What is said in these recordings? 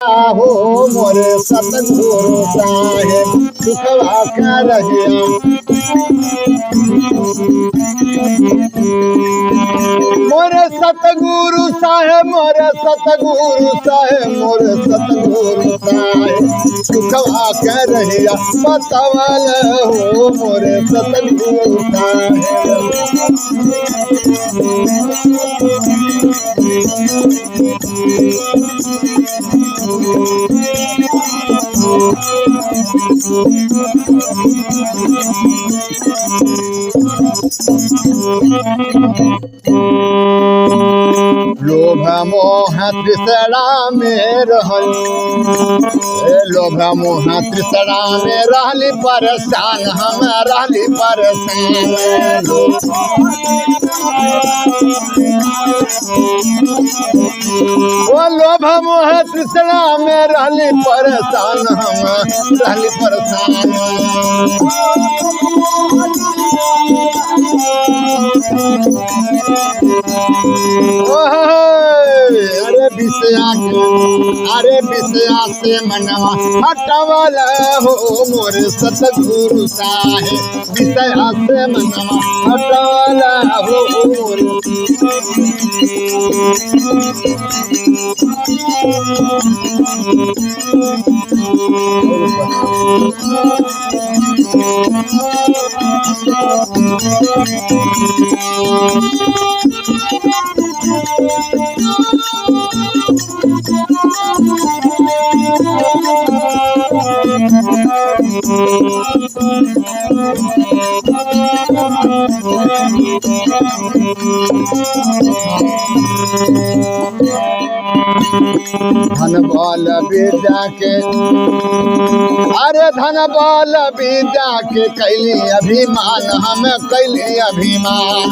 हो मोरे सतगुरु साहेब सुखवा का रहिया। मोरे सतगुरु साहेब मोरे सतगुरु साहेब मोरे सतगुरु साहेब सुखवा का रहिया बतावल हो मोरे सतगुरु साहेब। लोभ मोह तृष्णा में रहल लोभ मोह तृष्णा में रहली परेशान हम रहली परेशान। वो लोभ मोह तृष्णा में रहली परेशान हम रहली परेशान। अरे विषया से मनवा हटवल हो मोरे सतगुरु साहेब विषया से मनवा हटवल हो मोरे। धन बल विद्या के अरे धन बल विद्या के कैली अभिमान हम कैली अभिमान।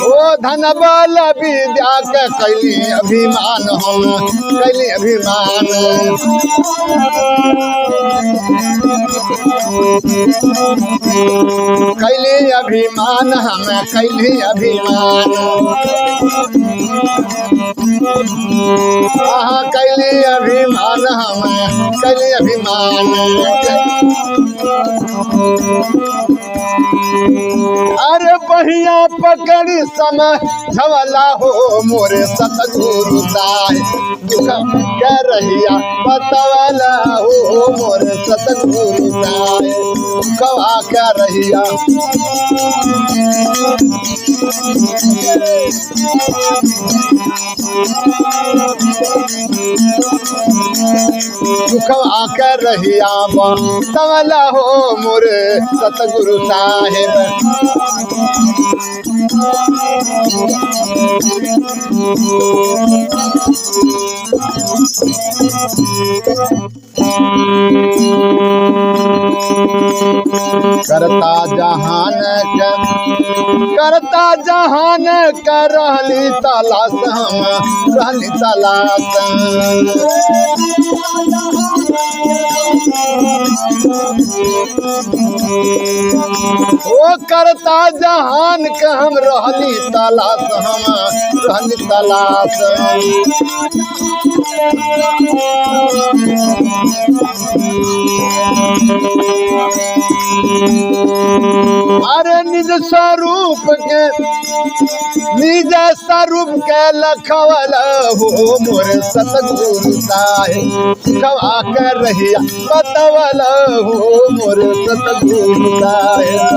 ओ धन बल विद्या के कैली अभिमान हम कैली अभिमान। कैली अभिमान हम कैली अभिमान। कैली अभिमान हम कैली अभिमान। अरे बहिया पकड़ी समय झवला हो मोरे सतगुरु साहेब दुख कह रहिया बतावला हो मोरे सतगुरु साहेब दुखवा कह रहिया। दुखवा कह रहिया बतावला हो मोरे सतगुरु साहेब। करता जहान का रहली तलाश हम रहली तलाश। ओ करता जहान के हम रहली तलाश हम रहली तलाश। अरे निज स्वरूप के लखवल हो मोरे सतगुरु साहेब सुखवा कर रहिया बतावल हो मोरे सतगुरु साहेब।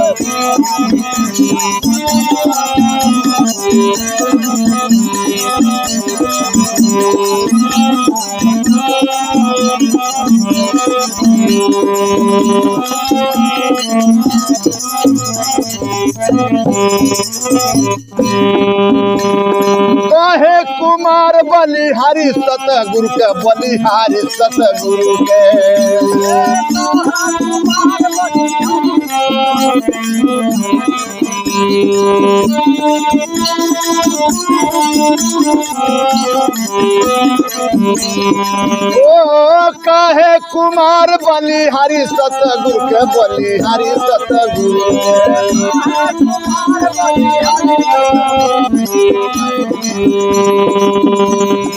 कहे कुमार बलिहारी सतगुरु के बलिहारी सतगुरु के। ओ काहे कुमार बलिहारी सतगुरु के बलिहारी सतगुरु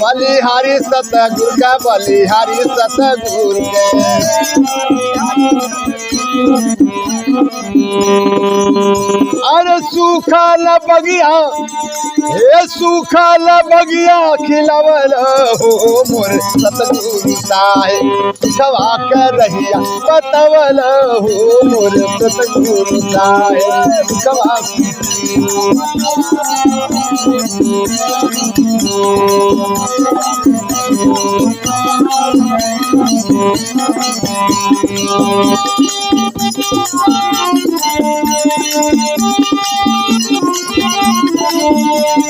बलिहारी सतगुरु के बलिहारी सतगुरु अरे सूखा न बगिया हे सूखा न बगिया खिलवल हो मोर सतगुरु साहेब सुखवा के रहिया बतवल हो मोर सतगुरु साहेब सुखवा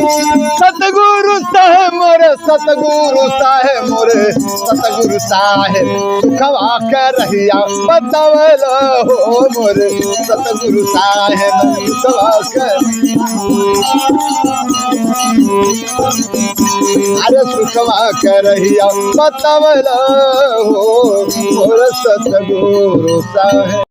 सतगुरु साहेब मोरे सतगुरु साहेब मोरे सतगुरु साहेब सुखवा के रहिया बतवल हो मोरे सतगुरु साहेब सुखवा के अरे सुखवा के रहिया बतवल हो मोरे सतगुरु साहेब।